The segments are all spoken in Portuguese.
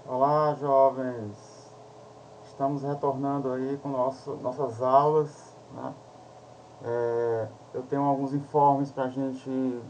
Olá, jovens. Estamos retornando aí com nossas aulas, né? Eu tenho alguns informes para a gente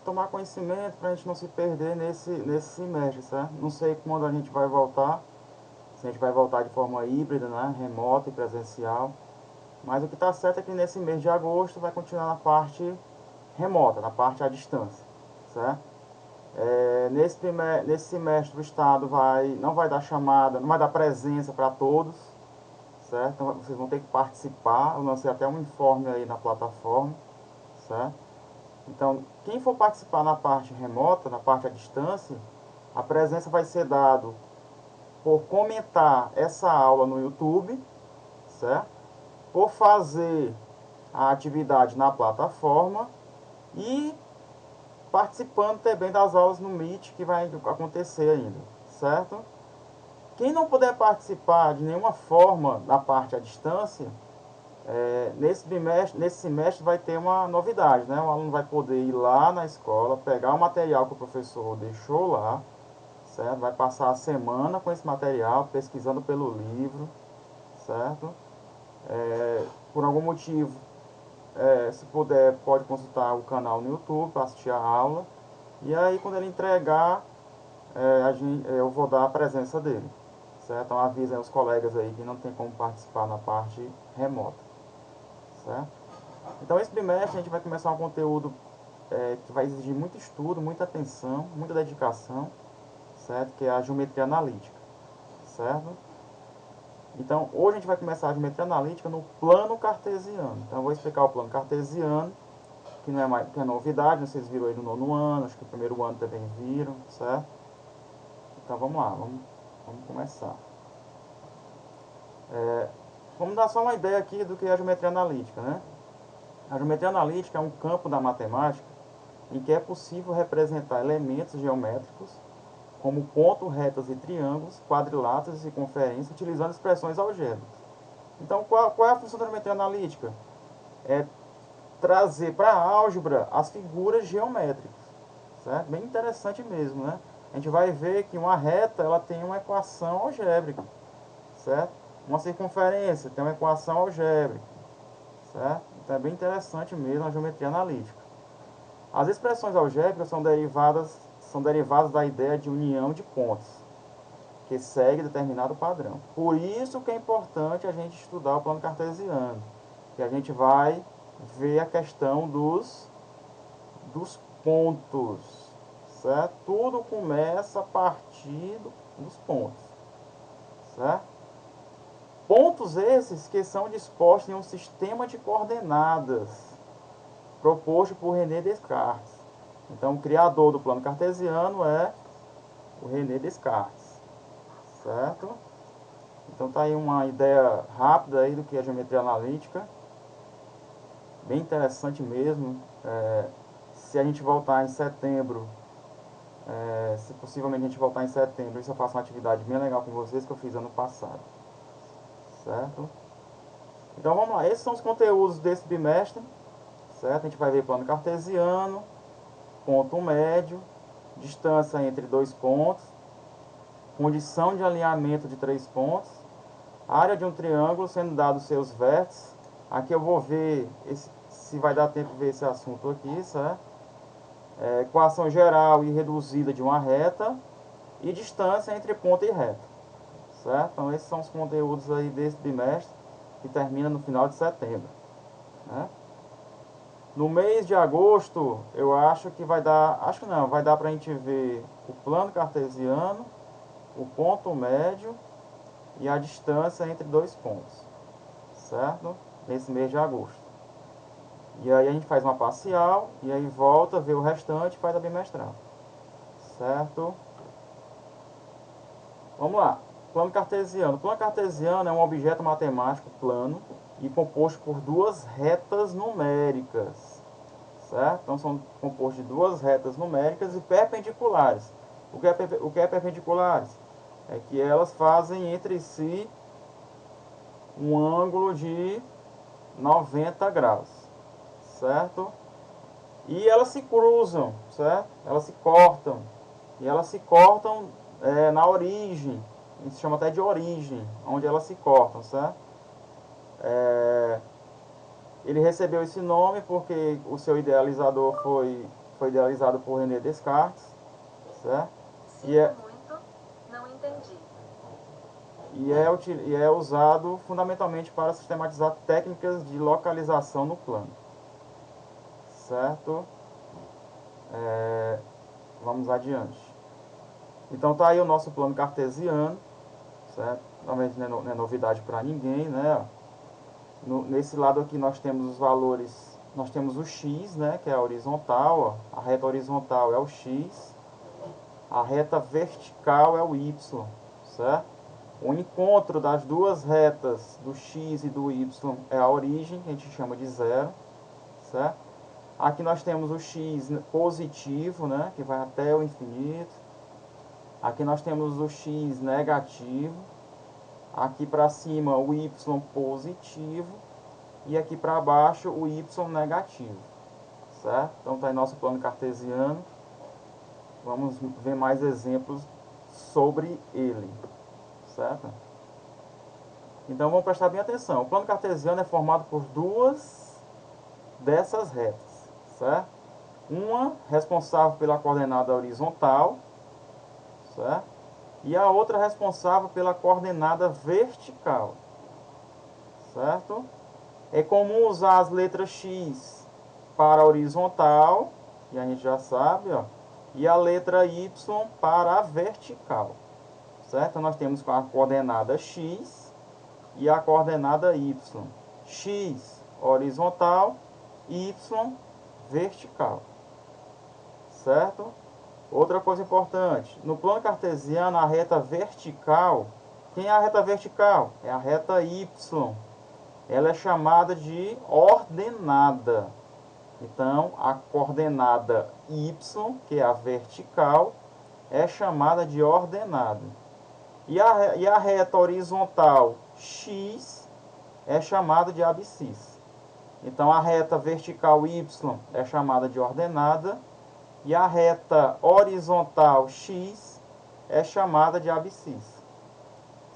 tomar conhecimento, para a gente não se perder nesse semestre, certo? Não sei quando a gente vai voltar, se a gente vai voltar de forma híbrida, né? Remota e presencial. Mas o que está certo é que nesse mês de agosto vai continuar na parte remota, na parte à distância, certo? Nesse semestre o Estado não vai dar chamada, não vai dar presença para todos, certo? Então vocês vão ter que participar. Eu lancei até um informe aí na plataforma, certo? Então, quem for participar na parte remota, na parte à distância, a presença vai ser dado por comentar essa aula no YouTube, certo? Por fazer a atividade na plataforma e participando também das aulas no Meet que vai acontecer ainda, certo? Quem não puder participar de nenhuma forma da parte à distância, nesse semestre vai ter uma novidade, né? O aluno vai poder ir lá na escola, pegar o material que o professor deixou lá, certo? Vai passar a semana com esse material, pesquisando pelo livro, certo? Por algum motivo, se puder, pode consultar o canal no YouTube para assistir a aula. E aí, quando ele entregar, eu vou dar a presença dele, certo? Então avisem os colegas aí que não tem como participar na parte remota, certo? Então esse trimestre a gente vai começar um conteúdo que vai exigir muito estudo, muita atenção, muita dedicação, certo? Que é a geometria analítica, certo? Então hoje a gente vai começar a geometria analítica no plano cartesiano. Então eu vou explicar o plano cartesiano, que não é, que é novidade, né? Vocês viram aí no nono ano, acho que no primeiro ano também viram, certo? Então vamos lá, vamos começar. Vamos dar só uma ideia aqui do que é a geometria analítica, né? A geometria analítica é um campo da matemática em que é possível representar elementos geométricos como pontos, retas e triângulos, quadriláteros e circunferências, utilizando expressões algébricas. Então, qual é a função da geometria analítica? É trazer para a álgebra as figuras geométricas, certo? Bem interessante mesmo, né? A gente vai ver que uma reta ela tem uma equação algébrica, certo? Uma circunferência tem uma equação algébrica, certo? Então é bem interessante mesmo a geometria analítica. As expressões algébricas são derivadas da ideia de união de pontos, que segue determinado padrão. Por isso que é importante a gente estudar o plano cartesiano, que a gente vai ver a questão dos pontos, certo? Tudo começa a partir dos pontos, certo? Pontos esses que são dispostos em um sistema de coordenadas proposto por René Descartes. Então, o criador do plano cartesiano é o René Descartes, certo? Então, tá aí uma ideia rápida aí do que é a geometria analítica, bem interessante mesmo. Se a gente voltar em setembro, se possivelmente a gente voltar em setembro, isso eu faço uma atividade bem legal com vocês que eu fiz ano passado, certo? Então, vamos lá. Esses são os conteúdos desse bimestre, certo? A gente vai ver plano cartesiano, ponto médio, distância entre dois pontos, condição de alinhamento de três pontos, área de um triângulo sendo dados seus vértices. Aqui eu vou ver se vai dar tempo de ver esse assunto aqui, certo? Equação geral e reduzida de uma reta e distância entre ponto e reta, certo? Então esses são os conteúdos aí desse bimestre que termina no final de setembro, né? No mês de agosto, eu acho que vai dar, acho que não, vai dar para a gente ver o plano cartesiano, o ponto médio e a distância entre dois pontos, certo? Nesse mês de agosto. E aí a gente faz uma parcial e aí volta, vê o restante e faz a bimestral, certo? Vamos lá. Plano cartesiano. O plano cartesiano é um objeto matemático plano e composto por duas retas numéricas, certo? Então são compostos de duas retas numéricas e perpendiculares. O que é perpendiculares? É que elas fazem entre si um ângulo de 90 graus, certo? E elas se cruzam, certo? Elas se cortam. E elas se cortam na origem, a gente chama até de origem, onde elas se cortam, certo? Ele recebeu esse nome porque o seu idealizador foi idealizado por René Descartes, certo? Sinto muito, não entendi. E é usado fundamentalmente para sistematizar técnicas de localização no plano, certo? Vamos adiante. Então tá aí o nosso plano cartesiano, certo? Normalmente não é novidade para ninguém, né? Nesse lado aqui nós temos os valores, nós temos o x, né, que é a horizontal, ó. A reta horizontal é o x, a reta vertical é o y, certo? O encontro das duas retas, do x e do y, é a origem, que a gente chama de zero, certo? Aqui nós temos o x positivo, né, que vai até o infinito. Aqui nós temos o x negativo. Aqui para cima o y positivo. E aqui para baixo o y negativo. Certo? Então está aí nosso plano cartesiano. Vamos ver mais exemplos sobre ele. Certo? Então vamos prestar bem atenção. O plano cartesiano é formado por duas dessas retas. Certo? Uma responsável pela coordenada horizontal, certo? E a outra responsável pela coordenada vertical, certo? É comum usar as letras X para a horizontal, e a gente já sabe, ó, e a letra Y para a vertical, certo? Nós temos a coordenada X e a coordenada Y. X horizontal, Y vertical, certo? Outra coisa importante, no plano cartesiano a reta vertical, quem é a reta vertical? É a reta Y. Ela é chamada de ordenada. Então, a coordenada Y, que é a vertical, é chamada de ordenada. E a reta horizontal X é chamada de abscissa. Então, a reta vertical Y é chamada de ordenada. E a reta horizontal X é chamada de abscissa.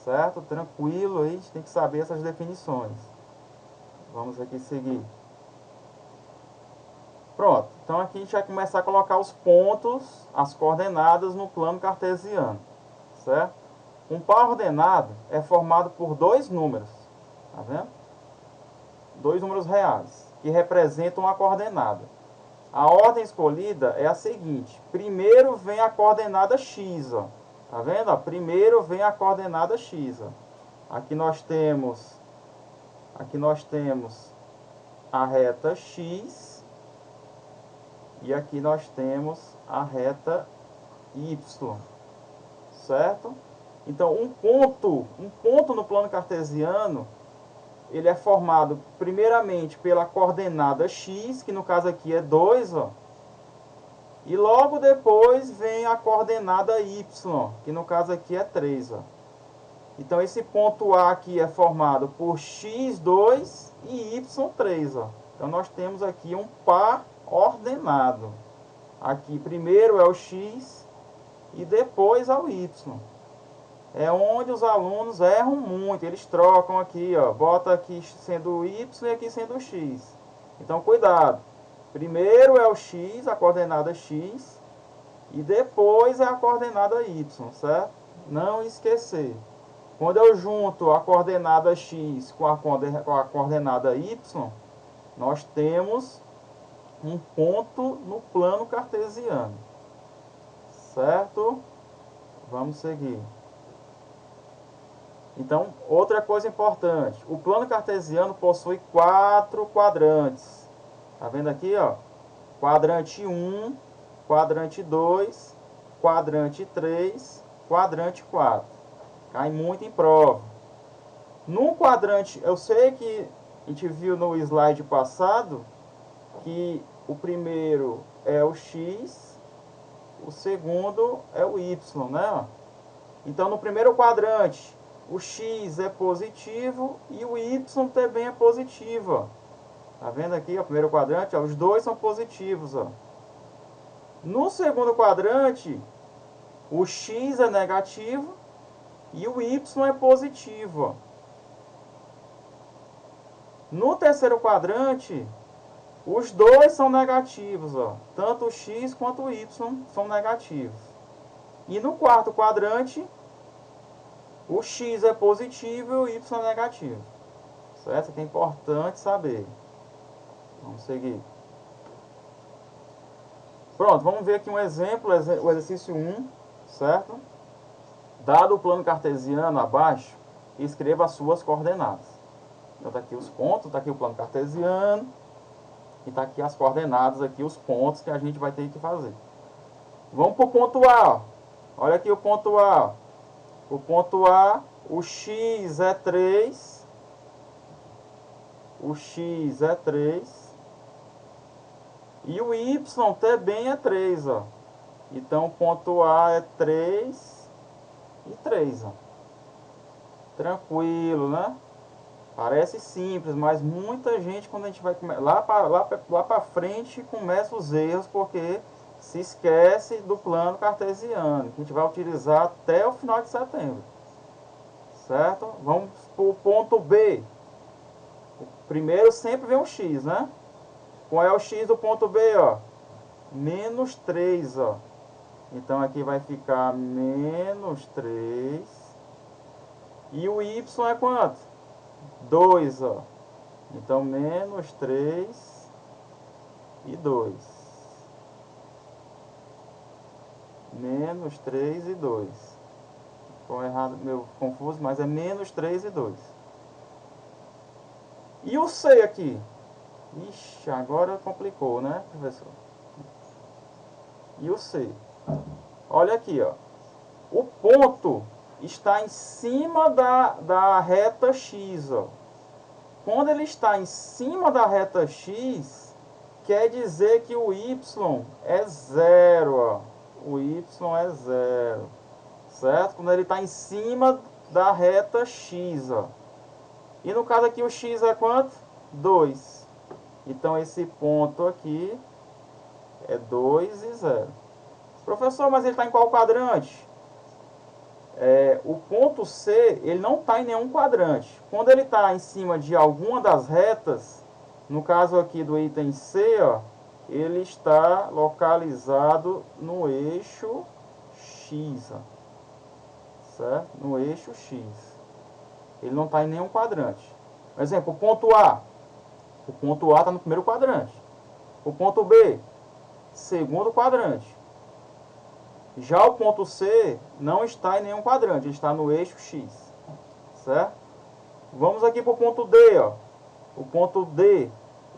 Certo? Tranquilo, aí a gente tem que saber essas definições. Vamos aqui seguir. Pronto, então aqui a gente vai começar a colocar os pontos, as coordenadas no plano cartesiano. Certo? Um par ordenado é formado por dois números. Tá vendo? Dois números reais, que representam a coordenada. A ordem escolhida é a seguinte. Primeiro vem a coordenada x, ó. Tá vendo? Ó? Primeiro vem a coordenada x, ó. Aqui nós temos a reta x e aqui nós temos a reta y, certo? Então, um ponto no plano cartesiano, ele é formado primeiramente pela coordenada x, que no caso aqui é 2, ó. E logo depois vem a coordenada y, que no caso aqui é 3, ó. Então esse ponto A aqui é formado por x2 e y3, ó. Então nós temos aqui um par ordenado. Aqui primeiro é o x e depois é o y. É onde os alunos erram muito, eles trocam aqui, ó, bota aqui sendo o y e aqui sendo o x. Então cuidado. Primeiro é o x, a coordenada x, e depois é a coordenada y, certo? Não esquecer. Quando eu junto a coordenada x com a coordenada y, nós temos um ponto no plano cartesiano, certo? Vamos seguir. Então, outra coisa importante, o plano cartesiano possui 4 quadrantes. Tá vendo aqui, ó? Quadrante 1, quadrante 2, quadrante 3, quadrante 4. Cai muito em prova. No quadrante, eu sei que a gente viu no slide passado que o primeiro é o x, o segundo é o y, né? Então, no primeiro quadrante, o x é positivo e o y também é positivo, ó. Tá vendo aqui, o primeiro quadrante, ó, os dois são positivos, ó. No segundo quadrante, o x é negativo e o y é positivo. Ó. No terceiro quadrante, os dois são negativos. Ó. Tanto o x quanto o y são negativos. E no quarto quadrante, o x é positivo e o y é negativo. Certo? Isso aqui é importante saber. Vamos seguir. Pronto, vamos ver aqui um exemplo, o exercício 1, certo? Dado o plano cartesiano abaixo, escreva as suas coordenadas. Então está aqui os pontos, está aqui o plano cartesiano, e está aqui as coordenadas, aqui os pontos que a gente vai ter que fazer. Vamos para o ponto A. Ó. Olha aqui o ponto A. Ó. O ponto A, o x é 3, o x é 3, e o y também é 3, ó. Então, o ponto A é 3 e 3, ó. Tranquilo, né? Parece simples, mas muita gente, quando a gente vai lá para frente, começa os erros, porque se esquece do plano cartesiano, que a gente vai utilizar até o final de setembro. Certo? Vamos para o ponto B. Primeiro sempre vem um x, né? Qual é o x do ponto B, ó? Menos 3, ó. Então aqui vai ficar menos 3. E o y é quanto? 2, ó. Então menos 3 e 2. Menos 3 e 2. Ficou errado, meu confuso, mas é menos 3 e 2. E o C aqui? Ixi, agora complicou, né, professor? E o C? Olha aqui, ó. O ponto está em cima da reta x, ó. Quando ele está em cima da reta x, quer dizer que o y é 0, ó. O y é 0, certo? Quando ele está em cima da reta x, ó. E no caso aqui o x é quanto? 2. Então esse ponto aqui é 2 e 0. Professor, mas ele está em qual quadrante? O ponto C, ele não está em nenhum quadrante. Quando ele está em cima de alguma das retas, no caso aqui do item C, ó, ele está localizado no eixo X, ó, certo? No eixo X. Ele não está em nenhum quadrante. Por exemplo, o ponto A. O ponto A está no primeiro quadrante. O ponto B, segundo quadrante. Já o ponto C não está em nenhum quadrante, ele está no eixo X, certo? Vamos aqui para o ponto D, ó. O ponto D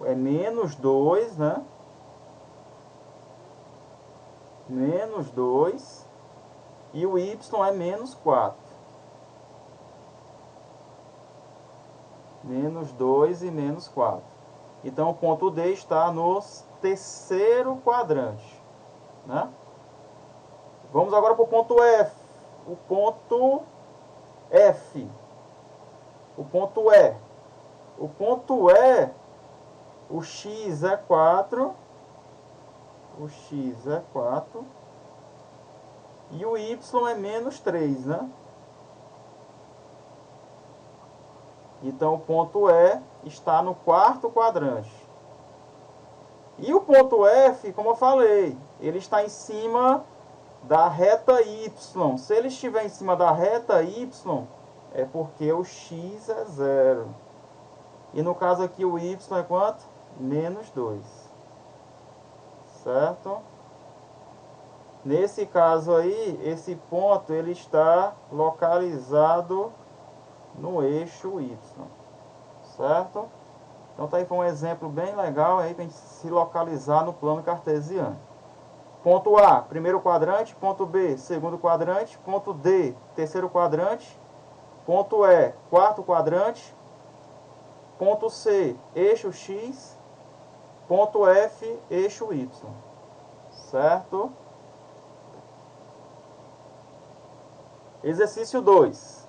é menos 2, né? Menos 2. E o Y é menos 4. Menos 2 e menos 4. Então, o ponto D está no terceiro quadrante, né? Vamos agora para o ponto F. O ponto F. O ponto E. O ponto E, o X é 4. O X é 4. E o Y é menos 3, né? Então, o ponto E está no quarto quadrante. E o ponto F, como eu falei, ele está em cima da reta Y. Se ele estiver em cima da reta Y, é porque o X é 0. E no caso aqui o Y é quanto? Menos 2. Certo? Nesse caso aí, esse ponto ele está localizado no eixo Y. Certo? Então tá aí, foi um exemplo bem legal aí para a gente se localizar no plano cartesiano. Ponto A, primeiro quadrante. Ponto B, segundo quadrante. Ponto D, terceiro quadrante. Ponto E, quarto quadrante. Ponto C, eixo X. Ponto F, eixo Y. Certo? Exercício 2.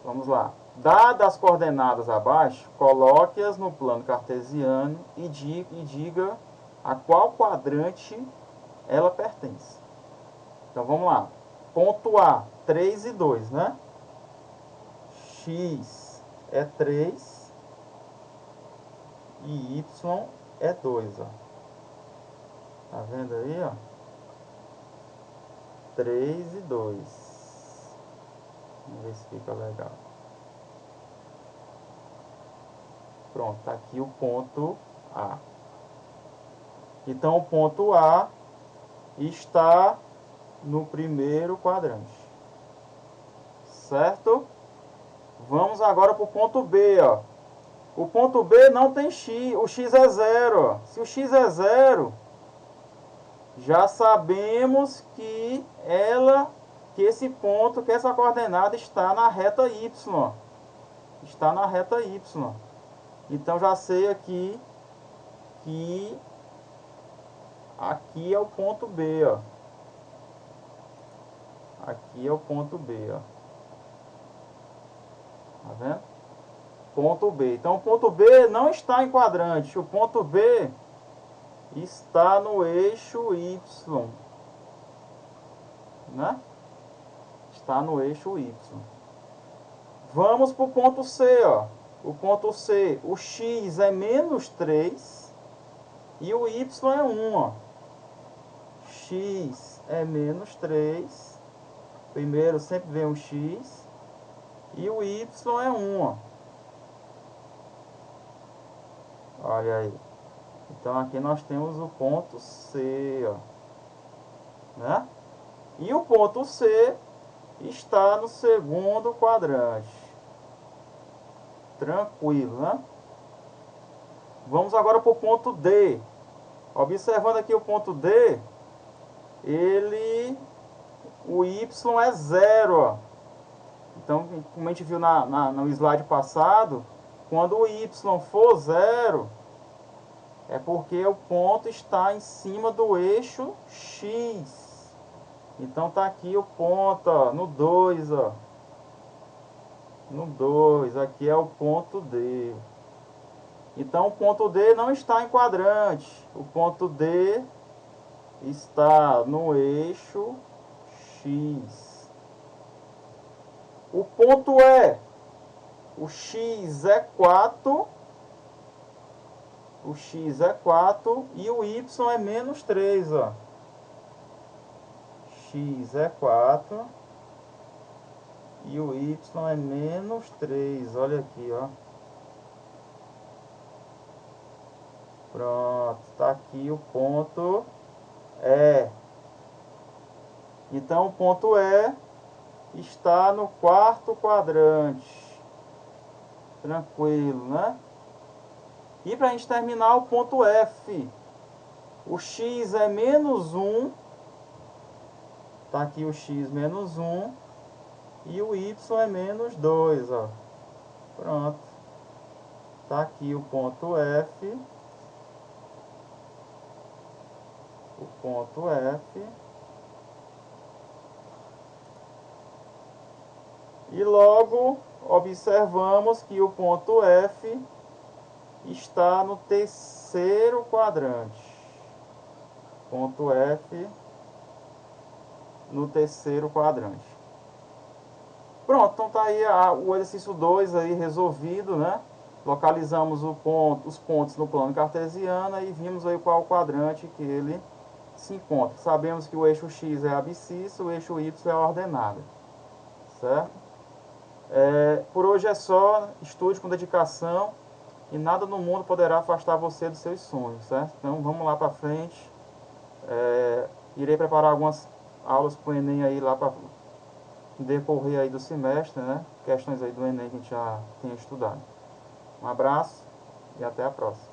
Vamos lá. Dadas as coordenadas abaixo, coloque-as no plano cartesiano e diga a qual quadrante ela pertence. Então vamos lá. ponto A, 3 e 2, né? X é 3 e Y é 2, ó. Tá vendo aí, ó? 3 e 2. Vamos ver se fica legal. Pronto, tá aqui o ponto A. Então, o ponto A está no primeiro quadrante. Certo? Vamos agora para o ponto B, ó. O ponto B não tem X, o X é 0, ó. Se o X é 0, já sabemos que esse ponto, que essa coordenada está na reta Y. Está na reta Y. Então, já sei aqui que aqui é o ponto B, ó. Aqui é o ponto B, ó. Tá vendo? Ponto B. Então, o ponto B não está em quadrante. O ponto B está no eixo Y. Né? Está no eixo Y. Vamos para o ponto C, ó. O ponto C, o X é menos 3 e o Y é 1, ó. X é menos 3. Primeiro sempre vem o X. E o Y é 1, ó. Olha aí. Então aqui nós temos o ponto C, ó. Né? E o ponto C está no segundo quadrante. Tranquilo, né? Vamos agora para o ponto D. Observando aqui o ponto D, o Y é 0, ó. Então, como a gente viu no slide passado, quando o Y for 0, é porque o ponto está em cima do eixo X. Então, tá aqui o ponto, ó, no 2, ó. No 2, aqui é o ponto D. Então, o ponto D não está em quadrante. O ponto D está no eixo X. O ponto E, o X é 4. O X é 4 e o Y é menos 3, ó. X é 4 e o Y é menos 3. Olha aqui, ó. Pronto, está aqui o ponto E. Então, o ponto E está no quarto quadrante. Tranquilo, né? E para a gente terminar, o ponto F. O X é menos 1. Está aqui o X menos 1. E o Y é menos 2, ó. Pronto. Está aqui o ponto F. O ponto F. E logo observamos que o ponto F está no terceiro quadrante. Ponto F no terceiro quadrante. Pronto, então tá aí o exercício 2 aí resolvido, né? Localizamos os pontos no plano cartesiano e vimos aí qual o quadrante que ele se encontra. Sabemos que o eixo X é a abscissa, o eixo Y é a ordenada. Certo? Por hoje é só. Estude com dedicação e nada no mundo poderá afastar você dos seus sonhos, certo? Então vamos lá para frente. Irei preparar algumas aulas para o Enem aí lá para decorrer aí do semestre, né? Questões aí do Enem que a gente já tem estudado. Um abraço e até a próxima.